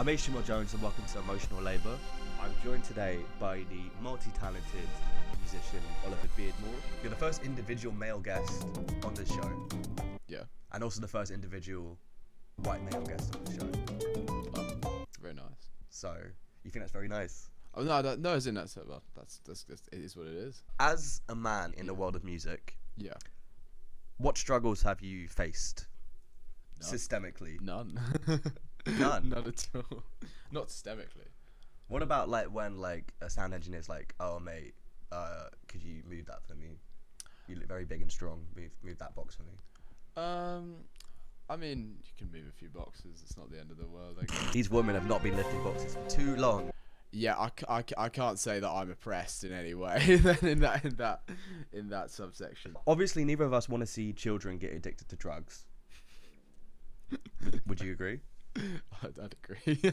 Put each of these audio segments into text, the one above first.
I'm htmljones and welcome to Emotional Labour. I'm joined today by the multi-talented musician Oliver Beardmore. You're the first individual male guest on this show. Yeah. And also the first individual white male guest on the show. Oh, very nice. So, you think that's very nice? Oh no, as in that's well, that's it is what it is. As a man in the world of music, Yeah. what struggles have you faced None. systemically? None. None? None at all. Not systemically. What about like when like a sound engineer's like, oh mate, could you move that for me? You look very big and strong. Move that box for me. I mean, you can move a few boxes. It's not the end of the world. I guess. These women have not been lifting boxes for too long. Yeah, I can't say that I'm oppressed in any way in that subsection. Obviously, neither of us want to see children get addicted to drugs. Would you agree? I'd agree.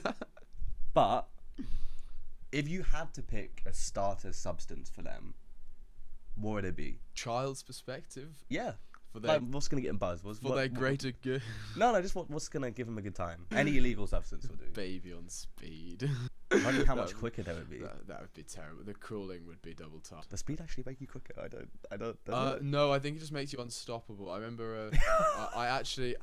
But if you had to pick a starter substance for them, what would it be? Child's perspective. Yeah. For their, Like, what's gonna get them buzzed? their greater good. No, just what's gonna give them a good time? Any illegal substance will do. Baby on speed. Imagine how much quicker they would be. That would be terrible. The crawling would be double top. Does speed actually make you quicker? I don't. No, I think it just makes you unstoppable. I remember. I actually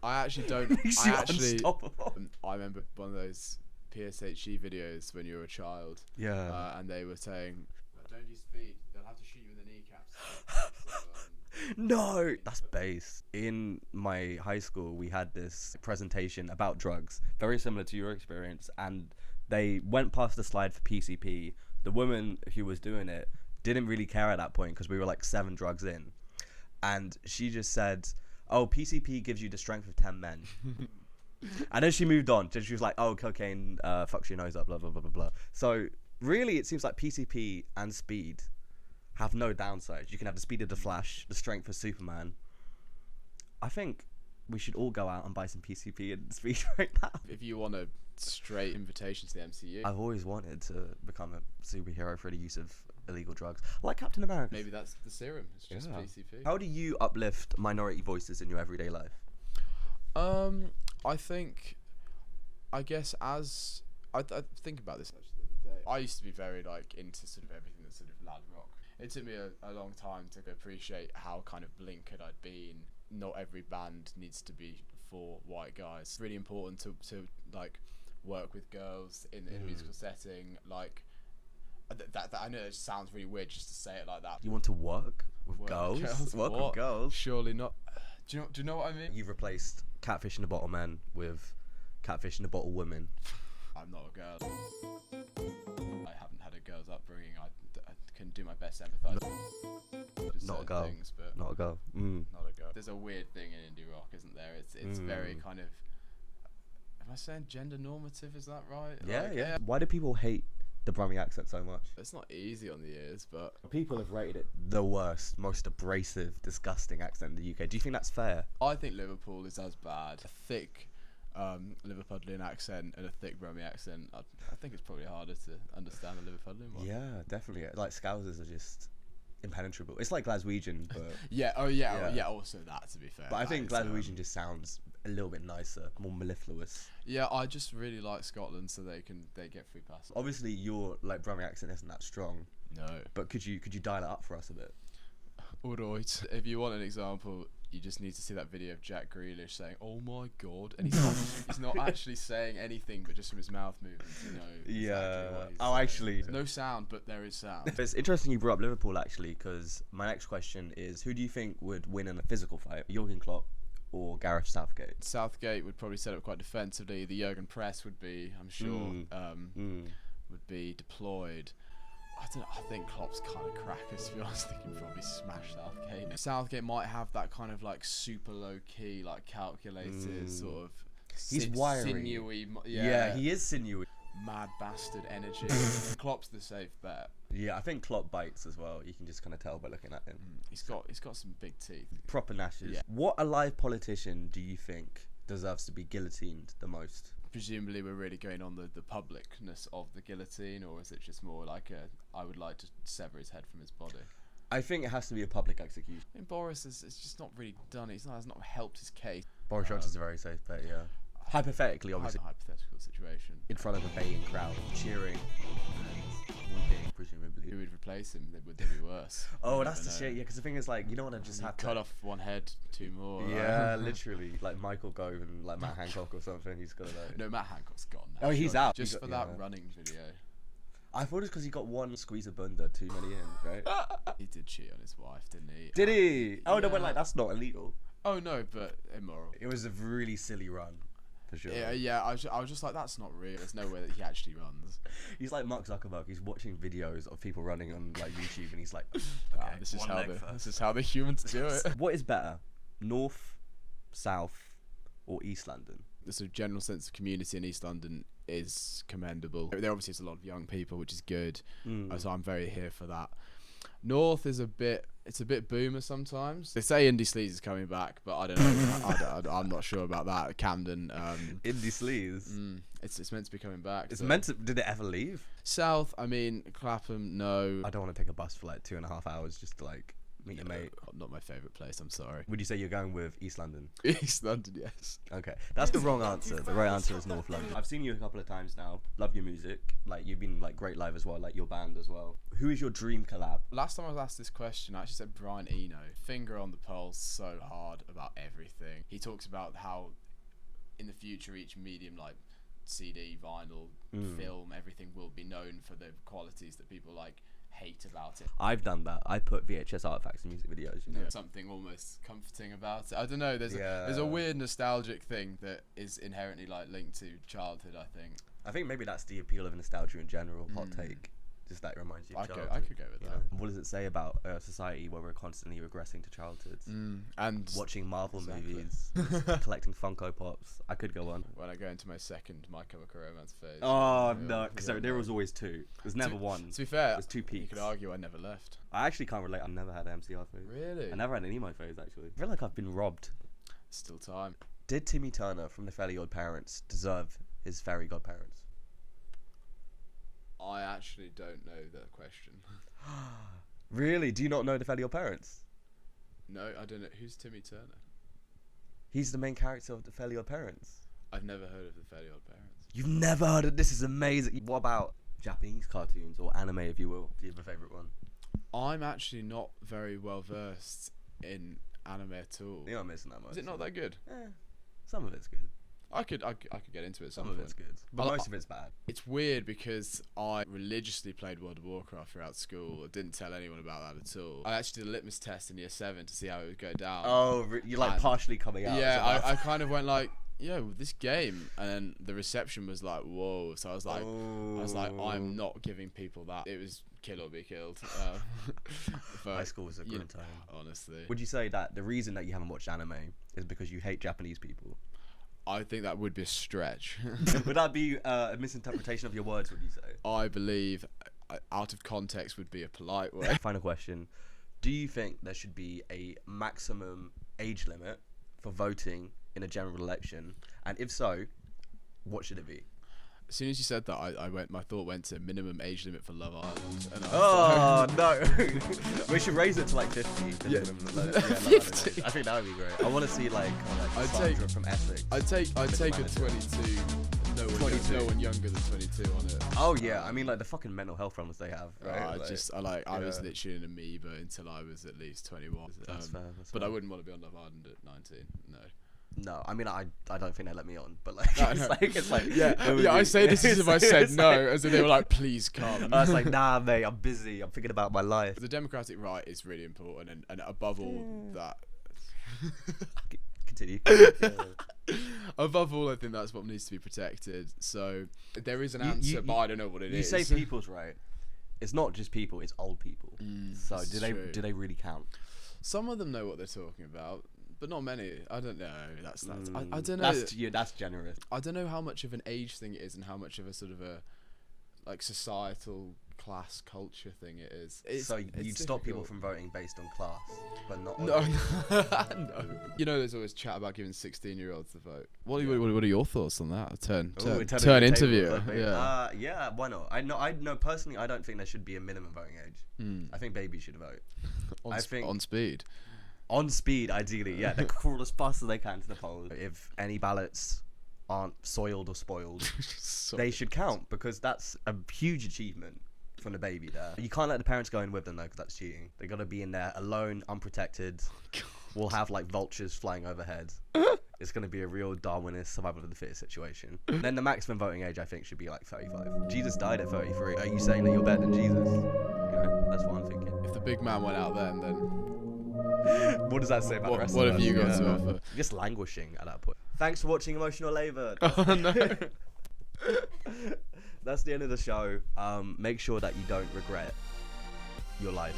don't. Makes you unstoppable. I remember one of those PSHE videos when you were a child. Yeah. And they were saying, "Don't use speed. They'll have to shoot you in the kneecaps." No, that's base. In my high school, we had this presentation about drugs, very similar to your experience, and they went past the slide for PCP. The woman who was doing it didn't really care at that point because we were like 7 drugs in, and she just said, "Oh, PCP gives you the strength of 10 men." And then she moved on. She was like, "Oh, cocaine fucks your nose up, blah blah blah blah blah." So really, it seems like PCP and speed have no downsides. You can have the speed of the Flash, the strength of Superman. I think we should all go out and buy some PCP and speed right now. If you want a straight invitation to the MCU, I've always wanted to become a superhero for the use of illegal drugs, like Captain America. maybe that's the serum. It's just Yeah. PCP. How do you uplift minority voices in your everyday life? I guess as I think about this actually the other day. I used to be very like into sort of everything that's sort of lad rock. It took me a long time to appreciate how kind of blinkered I'd been. Not every band needs to be for white guys. It's really important to like work with girls in a musical setting. Like that I know it sounds really weird just to say it like that. You want to work with Work girls? with girls? Work What? with girls? Surely not. Do you know what I mean? You've replaced Catfish in the Bottle Men with Catfish in the Bottle Women. I'm not a girl. I haven't had a girl's upbringing. I can do my best sympathise. Not a girl. Things, but Not a girl. not a girl. There's a weird thing in indie rock, isn't there? It's very kind of. Am I saying gender normative? Is that right? Yeah, Like, yeah. Why do people hate the Brummie accent so much? It's not easy on the ears, but People have rated it the worst, most abrasive, disgusting accent in the UK. Do you think that's fair? I think Liverpool is as bad. A thick Liverpudlian accent and a thick Brummie accent. I think it's probably harder to understand a Liverpudlian one. Yeah, definitely. Like, Scousers are just impenetrable. It's like Glaswegian, but Yeah. Oh yeah. Yeah. Also that, to be fair. I That think is, Glaswegian just sounds a little bit nicer, more mellifluous. Yeah, I just really like Scotland, so they get free passes. Obviously, your like Brummie accent isn't that strong, No. but could you dial it up for us a bit? Alright. If you want an example, you just need to see that video of Jack Grealish saying, "Oh my god," and he's not actually saying anything, but just from his mouth movements, you know. Exactly what he's saying. Actually, There's no sound, but there is sound. it's interesting you brought up Liverpool actually, because my next question is, who do you think would win in a physical fight, Jurgen Klopp or Gareth Southgate? Southgate would probably set up quite defensively. The Jurgen press would be, I'm sure, would be deployed. I don't know, I think Klopp's kind of crackers, to be honest. I think he'd probably smash Southgate. Southgate might have that kind of like super low key, like calculated sort of. He's wiry. Sinewy. Yeah, he is sinewy. Mad bastard energy. Klopp's the safe bet. Yeah, I think Klopp bites as well. You can just kind of tell by looking at him. He's got some big teeth. Proper gnashes. Yeah. What alive politician do you think deserves to be guillotined the most? Presumably we're really going on the publicness of the guillotine, or is it just more like I would like to sever his head from his body? I think it has to be a public execution. I mean, Boris has just not really done it. Has not helped his case. Boris Johnson's a very safe bet, yeah. Hypothetically, obviously, hypothetical situation. in front of a baying crowd, cheering and whooping, presumably. Who would replace him? Would they be worse? Oh, You that's never the know. shit. Yeah, because the thing is, like, you don't want to just have to cut off one head, two more. right? Yeah, literally, like Michael Gove and like Matt Hancock or something. He's got to like. No, Matt Hancock's gone now. Oh, he's out. Just He for got- that yeah. running video. I thought it's because he got one squeeze of bunda too many in, right? He did cheat on his wife, didn't he? Did he? Oh no, but Yeah. like that's not illegal. Oh no, but immoral. It was a really silly run, for sure. Yeah. I was just like, that's not real. There's no way that he actually runs. He's like Mark Zuckerberg. He's watching videos of people running on like YouTube, and he's like, Ah, okay, this is one how leg the first. humans do it. What is better, North, South, or East London? The sort of general sense of community in East London is commendable. There obviously is a lot of young people, which is good. So I'm very here for that. North is a bit boomer sometimes. They say Indie Sleaze is coming back, but I don't know. I'm not sure about that. Camden, Indie Sleaze. it's meant to be coming back. It's so. meant to. Did it ever leave? South. I mean, Clapham. No. I don't want to take a bus for like 2.5 hours just to like meet your mate. Not my favourite place. I'm sorry. Would you say you're going with East London? East London, yes. Okay, that's the wrong answer. The right answer is North London. I've seen you a couple of times now. Love your music. Like you've been like great live as well. Like your band as well. Who is your dream collab? Last time I was asked this question, I actually said Brian Eno. Finger on the pulse, so hard about everything. He talks about how in the future each medium like CD, vinyl, film, everything will be known for the qualities that people like hate about it. I've done that. I put VHS artifacts in music videos. You know. Yeah. Something almost comforting about it. I don't know. There's a Yeah. weird nostalgic thing that is inherently like linked to childhood. I think. I think maybe that's the appeal of nostalgia in general. Hot take. Just that reminds you of I childhood. could go with you that. know? What does it say about a society where we're constantly regressing to childhoods? And Watching Marvel Exactly. movies, collecting Funko Pops. I could go on. when I go into my second My Chemical Romance phase. Oh yeah, no, because yeah, there was always two. There's never one. To be fair, There's two you peaks. could argue I never left. I actually can't relate. I've never had an MCR phase. Really? I never had an emo phase actually. I feel like I've been robbed. Still time. Did Timmy Turner from the Fairly Odd Parents deserve his fairy godparents? I actually don't know the question. Really? Do you not know the Fairly Odd Parents? No, I don't know. Who's Timmy Turner? He's the main character of the Fairly Odd Parents. I've never heard of the Fairly Odd Parents. You've never heard of this? Is amazing. What about Japanese cartoons or anime, if you will? Do you have a favorite one? I'm actually not very well versed in anime at all. You're not missing that much. Is it not that good? Some of it's good. I could get into it. Some of it's good, but most of it's bad. It's weird because I religiously played World of Warcraft throughout school. I didn't tell anyone about that at all. I actually did a litmus test in year 7 to see how it would go down. Oh, you're like And- partially coming out. Yeah, as well. I kind of went like, yo, this game, and then the reception was like, whoa. So I was like, I'm not giving people that. It was kill or be killed. But, High school was a good time. honestly. Would you say that the reason that you haven't watched anime is because you hate Japanese people? I think that would be a stretch. Would that be a misinterpretation of your words? Would you say? I believe out of context would be a polite way. Final question: do you think there should be a maximum age limit for voting in a general election? And if so, what should it be? As soon as you said that, my thought went to minimum age limit for Love Island. And Oh no! We should raise it to like 50. Yeah. 50. I think that would be great. I want to see like I'd Sandra from Essex. I'd take a manager. 22. No one younger than 22 on it. Oh yeah, I mean like the fucking mental health problems they have, right? I was yeah. literally an amoeba until I was at least 21. That's fair. But I wouldn't want to be on Love Island at 19. No. No, I mean I don't think they let me on, but like it's like I say this as if I said it's no, like- as if they were like, please come. I was like, nah, mate, I'm busy. I'm thinking about my life. The democratic right is really important, and above all that, Continue. above all, I think that's what needs to be protected. So there is an answer, but I don't know what it You is. say people's right. It's not just people; it's old people. So this is true. do they really count? Some of them know what they're talking about, but not many. I don't know. That's I don't know. That's generous. I don't know how much of an age thing it is, and how much of a sort of a like societal class culture thing it is. So it's you'd stop people difficult. from voting based on class, but not on No, no. You know, there's always chat about giving 16-year-olds the vote. What are your thoughts on that? Turn interview. Yeah, why not? I know personally, I don't think there should be a minimum voting age. I think babies should vote. On speed. On speed, ideally, yeah. They crawl as fast as they can to the polls. If any ballots aren't soiled or spoiled, So they should count, because that's a huge achievement from the baby there. You can't let the parents go in with them though, because that's cheating. They got to be in there alone, unprotected. We'll have like vultures flying overhead. It's going to be a real Darwinist survival of the fittest situation. Then the maximum voting age, I think, should be like 35. Jesus died at 33. Are you saying that you're better than Jesus? You know, that's what I'm thinking. if the big man went out then What does that say about the rest what of have us? you got to offer? Just languishing at that point. Thanks for watching Emotional Labour. Oh no. That's the end of the show. Make sure that you don't regret your life.